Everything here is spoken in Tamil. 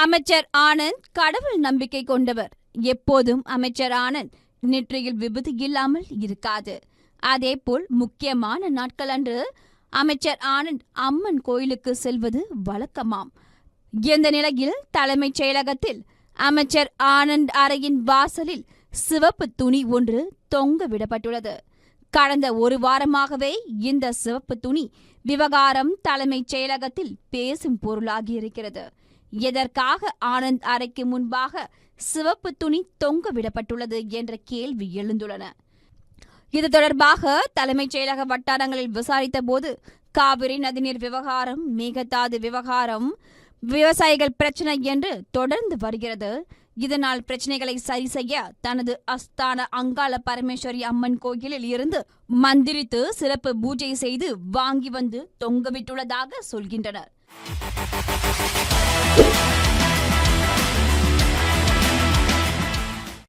அமைச்சர் ஆனந்த் கடவுள் நம்பிக்கை கொண்டவர். எப்போதும் அமைச்சர் ஆனந்த் நெற்றியில் விபத்து இல்லாமல் இருக்காது. அதேபோல் முக்கியமான நாட்கள் அன்று அமைச்சர் ஆனந்த் அம்மன் கோயிலுக்கு செல்வது வழக்கமாம். இந்த நிலையில் தலைமைச் செயலகத்தில் அமைச்சர் ஆனந்த் அறையின் வாசலில் சிவப்பு துணி ஒன்று தொங்க விடப்பட்டுள்ளது. கடந்த ஒரு வாரமாகவே இந்த சிவப்பு துணி விவகாரம் தலைமைச் செயலகத்தில் பேசும் பொருளாகியிருக்கிறது. எதற்காக ஆனந்த் அறைக்கு முன்பாக சிவப்பு துணி தொங்க விடப்பட்டுள்ளது என்ற கேள்வி எழுந்துள்ளன. இது தொடர்பாக தலைமைச் செயலக வட்டாரங்களில் விசாரித்த போது காவிரி நதிநீர் விவகாரம், மேகதாது விவகாரம், விவசாயிகள் பிரச்சனை என்று தொடர்ந்து வருகிறது. இதனால் பிரச்சனைகளை சரி செய்ய தனது அஸ்தான அங்காள பரமேஸ்வரி அம்மன் கோயிலில் இருந்து மந்திரித்து சிறப்பு பூஜை செய்து வாங்கி வந்து தொங்கவிட்டுள்ளதாக சொல்கின்றனர்.